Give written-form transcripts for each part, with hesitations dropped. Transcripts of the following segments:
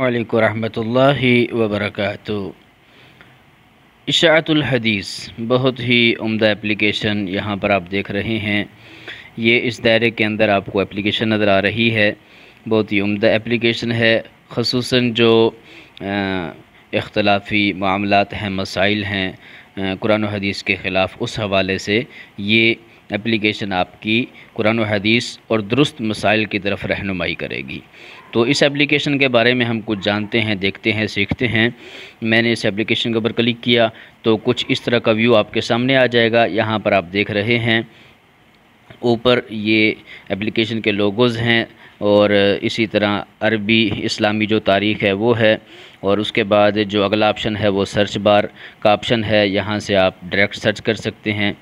वालेकुम रहमतुल्लाहि व बरकातुहू। इशाअतुल हदीस बहुत ही उम्दा एप्लीकेशन यहाँ पर आप देख रहे हैं। ये इस दायरे के अंदर आपको एप्लीकेशन नज़र आ रही है। बहुत ही उम्दा एप्लीकेशन है। ख़ुसूसन जो इख्तलाफी मामलात हैं, मसाइल हैं कुरान व हदीस के ख़िलाफ़, उस हवाले से ये एप्लीकेशन आपकी कुरान व हदीस और दुरुस्त मसाइल की तरफ रहनुमाई करेगी। तो इस एप्लीकेशन के बारे में हम कुछ जानते हैं, देखते हैं, सीखते हैं। मैंने इस एप्लीकेशन के ऊपर क्लिक किया तो कुछ इस तरह का व्यू आपके सामने आ जाएगा। यहाँ पर आप देख रहे हैं ऊपर ये एप्लीकेशन के लोगोज़ हैं और इसी तरह अरबी इस्लामी जो तारीख़ है वो है। और उसके बाद जो अगला ऑप्शन है वो सर्च बार का ऑप्शन है। यहाँ से आप डायरेक्ट सर्च कर सकते हैं।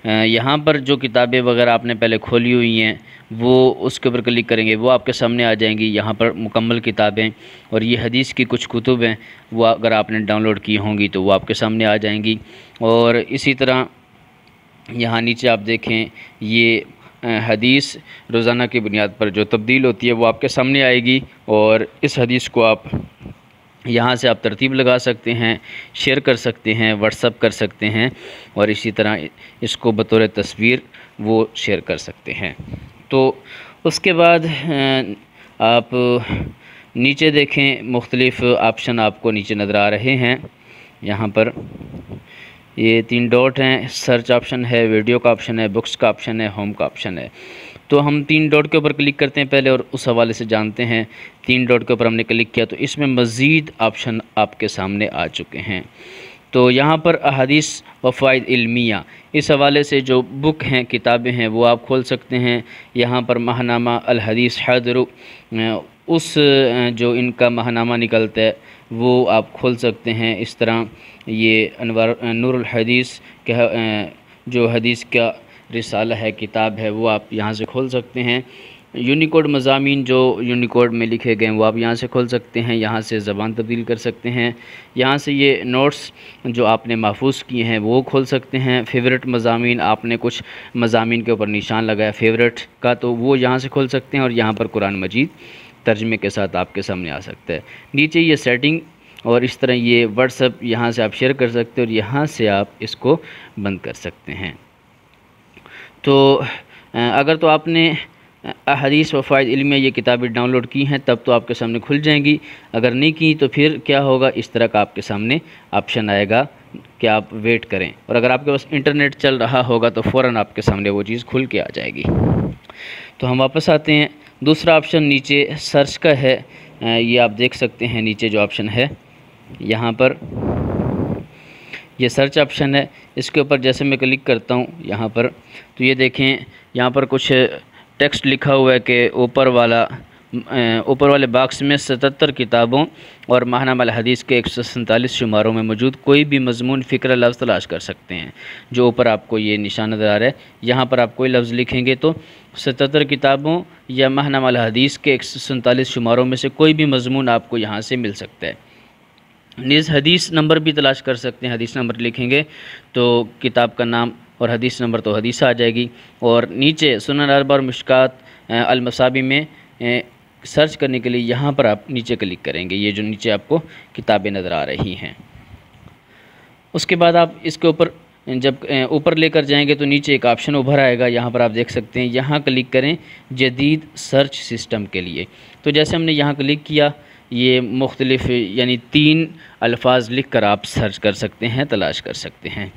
यहाँ पर जो किताबें वगैरह आपने पहले खोली हुई हैं वो उसके ऊपर क्लिक करेंगे, वो आपके सामने आ जाएंगी। यहाँ पर मुकम्मल किताबें और ये हदीस की कुछ कुतुब हैं, वो अगर आपने डाउनलोड की होंगी तो वो आपके सामने आ जाएंगी। और इसी तरह यहाँ नीचे आप देखें ये हदीस रोज़ाना की बुनियाद पर जो तब्दील होती है वो आपके सामने आएगी। और इस हदीस को आप यहाँ से आप तरतीब लगा सकते हैं, शेयर कर सकते हैं, व्हाट्सअप कर सकते हैं और इसी तरह इसको बतौर तस्वीर वो शेयर कर सकते हैं। तो उसके बाद आप नीचे देखें, मुख्तलिफ़ ऑप्शन आपको नीचे नज़र आ रहे हैं। यहाँ पर ये 3 डॉट हैं। सर्च ऑप्शन है, वीडियो का ऑप्शन है, बुक्स का ऑप्शन है, होम का ऑप्शन है। तो हम 3 डॉट के ऊपर क्लिक करते हैं पहले और उस हवाले से जानते हैं। 3 डॉट के ऊपर हमने क्लिक किया तो इसमें मज़ीद ऑप्शन आपके सामने आ चुके हैं। तो यहाँ पर अहादीस व फ़वाइद इल्मिया, इस हवाले से जो बुक हैं, किताबें हैं, वो आप खोल सकते हैं। यहाँ पर माहनामा अल हदीस हैदरू, उस जो इनका माहनामा निकलता है वो आप खोल सकते हैं। इस तरह ये अनवार नूरुल हदीस का जो हदीस का रिसाला है, किताब है, वो आप यहाँ से खोल सकते हैं। यूनिकोड मज़ामीन जो यूनिकोड में लिखे गए हैं वो आप यहाँ से खोल सकते हैं। यहाँ से ज़बान तब्दील कर सकते हैं। यहाँ से ये नोट्स जो आपने महफूज किए हैं वो खोल सकते हैं। फेवरेट मज़ामीन, आपने कुछ मज़ामीन के ऊपर निशान लगाया फेवरेट का, तो वो यहाँ से खोल सकते हैं। और यहाँ पर कुरान मजीद तर्जमे के साथ आपके सामने आ सकता है। नीचे ये सेटिंग और इस तरह ये व्हाट्सअप, यहाँ से आप शेयर कर सकते हैं और यहाँ से आप इसको बंद कर सकते हैं। तो अगर तो आपने हदीस व फ़वाइद इल्मिया ये किताबें डाउनलोड की हैं तब तो आपके सामने खुल जाएंगी। अगर नहीं की तो फिर क्या होगा, इस तरह का आपके सामने ऑप्शन आएगा कि आप वेट करें। और अगर आपके पास इंटरनेट चल रहा होगा तो फ़ौरन आपके सामने वो चीज़ खुल के आ जाएगी। तो हम वापस आते हैं। दूसरा ऑप्शन नीचे सर्च का है। ये आप देख सकते हैं नीचे जो ऑप्शन है, यहाँ पर ये सर्च ऑप्शन है। इसके ऊपर जैसे मैं क्लिक करता हूँ यहाँ पर, तो ये देखें यहाँ पर कुछ टेक्स्ट लिखा हुआ है कि ऊपर वाले बॉक्स में 77 किताबों और माहनामा अल हदीस के 147 शुमारों में मौजूद कोई भी मजमून, फ़िक्र, लफ्ज़ तलाश कर सकते हैं। जो ऊपर आपको ये निशान नज़र आ रहा है, यहाँ पर आप कोई लफ्ज़ लिखेंगे तो 77 किताबों या माहनामा अल हदीस के 147 शुमारों में से कोई भी मजमून आपको यहाँ से मिल सकता है। नीज़ हदीस नंबर भी तलाश कर सकते हैं। हदीस नंबर लिखेंगे तो किताब का नाम और हदीस नंबर तो हदीस आ जाएगी। और नीचे सुनन अरबा और मिशकात अल मसाबी में सर्च करने के लिए यहाँ पर आप नीचे क्लिक करेंगे। ये जो नीचे आपको किताबें नज़र आ रही हैं, उसके बाद आप इसके ऊपर जब ऊपर लेकर जाएंगे तो नीचे एक ऑप्शन उभर आएगा। यहाँ पर आप देख सकते हैं, यहाँ क्लिक करें जदीद सर्च सिस्टम के लिए। तो जैसे हमने यहाँ क्लिक किया, ये मुख्तलिफ़ यानी 3 अल्फाज लिख कर आप सर्च कर सकते हैं, तलाश कर सकते हैं।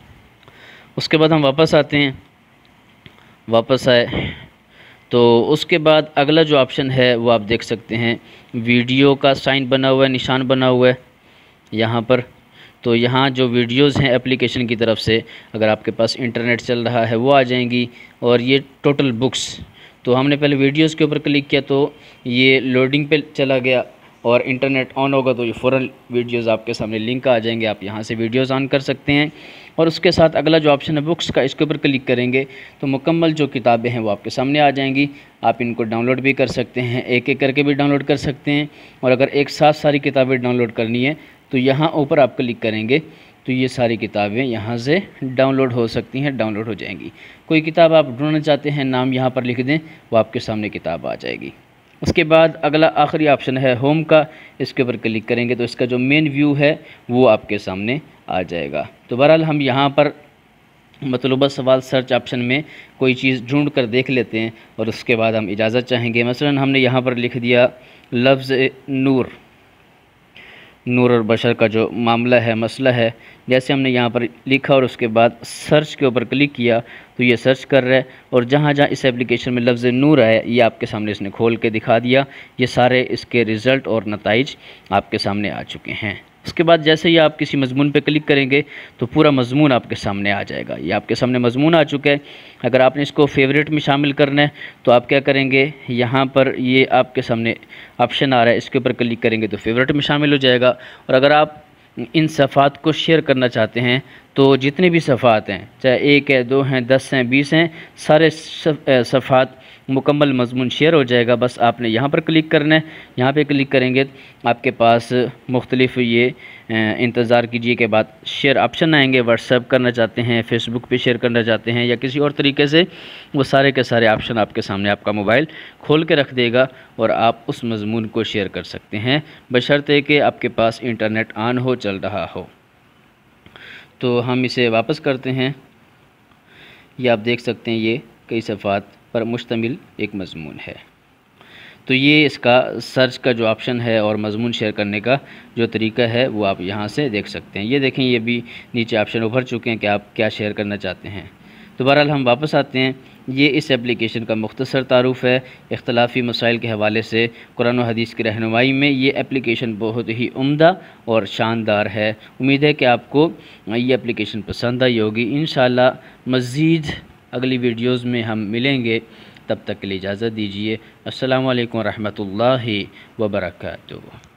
उसके बाद हम वापस आते हैं। वापस आए तो उसके बाद अगला जो ऑप्शन है वो आप देख सकते हैं, वीडियो का साइन बना हुआ है, निशान बना हुआ है यहाँ पर। तो यहाँ जो वीडियोज़ हैं एप्लीकेशन की तरफ से, अगर आपके पास इंटरनेट चल रहा है वो आ जाएंगी। और ये टोटल बुक्स, तो हमने पहले वीडियोज़ के ऊपर क्लिक किया तो ये लोडिंग पे चला गया और इंटरनेट ऑन होगा तो ये फ़ौरन वीडियोज़ आपके सामने लिंक आ जाएंगे, आप यहाँ से वीडियोज़ ऑन कर सकते हैं। और उसके साथ अगला जो ऑप्शन है बुक्स का, इसके ऊपर क्लिक करेंगे तो मुकम्मल जो किताबें हैं वो आपके सामने आ जाएंगी। आप इनको डाउनलोड भी कर सकते हैं, एक एक करके भी डाउनलोड कर सकते हैं। और अगर एक साथ सारी किताबें डाउनलोड करनी है तो यहाँ ऊपर आप क्लिक करेंगे तो ये सारी किताबें यहाँ से डाउनलोड हो सकती हैं, डाउनलोड हो जाएंगी। कोई किताब आप ढूंढना चाहते हैं, नाम यहाँ पर लिख दें, वो आपके सामने किताब आ जाएगी। उसके बाद अगला आखिरी ऑप्शन है होम का, इसके ऊपर क्लिक करेंगे तो इसका जो मेन व्यू है वो आपके सामने आ जाएगा। तो बहरहाल हम यहाँ पर मतलूबा सवाल सर्च ऑप्शन में कोई चीज़ ढूंढ कर देख लेते हैं और उसके बाद हम इजाज़त चाहेंगे। मसलन हमने यहाँ पर लिख दिया लफ्ज़ नूर, नूर और बशर का जो मामला है, मसला है, जैसे हमने यहाँ पर लिखा और उसके बाद सर्च के ऊपर क्लिक किया तो ये सर्च कर रहा है और जहाँ जहाँ इस एप्लीकेशन में लफ्ज़ नूर है ये आपके सामने इसने खोल के दिखा दिया। ये सारे इसके रिज़ल्ट और नताइज आपके सामने आ चुके हैं। उसके बाद जैसे ही आप किसी मज़मून पे क्लिक करेंगे तो पूरा मज़मून आपके सामने आ जाएगा। ये आपके सामने मज़मून आ चुका है। अगर आपने इसको फेवरेट में शामिल करना है तो आप क्या करेंगे, यहाँ पर ये आपके सामने ऑप्शन आ रहा है, इसके ऊपर क्लिक करेंगे तो फेवरेट में शामिल हो जाएगा। और अगर आप इन सफ़ात को शेयर करना चाहते हैं तो जितने भी सफ़ात हैं, चाहे 1 है, 2 हैं, 10 हैं, 20 हैं, सारे सफ़ात मुकम्मल मज़मून शेयर हो जाएगा। बस आपने यहाँ पर क्लिक करना है। यहाँ पे क्लिक करेंगे आपके पास मुख्तलिफ़ ये इंतज़ार कीजिए के बाद शेयर ऑप्शन आएंगे। व्हाट्सएप करना चाहते हैं, फ़ेसबुक पे शेयर करना चाहते हैं या किसी और तरीके से, वो सारे के सारे ऑप्शन आपके सामने आपका मोबाइल खोल के रख देगा और आप उस मज़मून को शेयर कर सकते हैं, बशर्ते कि आपके पास इंटरनेट ऑन हो, चल रहा हो। तो हम इसे वापस करते हैं। ये आप देख सकते हैं ये कई सफ़ात पर मुश्तमिल एक मज़मून है। तो ये इसका सर्च का जो ऑप्शन है और मज़मून शेयर करने का जो तरीका है वो आप यहाँ से देख सकते हैं। ये देखें, ये भी नीचे ऑप्शन उभर चुके हैं कि आप क्या शेयर करना चाहते हैं। तो बहरहाल हम वापस आते हैं। ये इस एप्लीकेशन का मुख्तसर तारुफ़ है। इख्तलाफी मसाइल के हवाले से कुरान और हदीस की रहनुमाई में ये एप्लीकेशन बहुत ही उम्दा और शानदार है। उम्मीद है कि आपको ये एप्लीकेशन पसंद आई होगी। इंशाअल्लाह मज़ीद अगली वीडियोज़ में हम मिलेंगे। तब तक के लिए इजाज़त दीजिए। अस्सलामु अलैकुम रहमतुल्लाहि व बरकातुहू।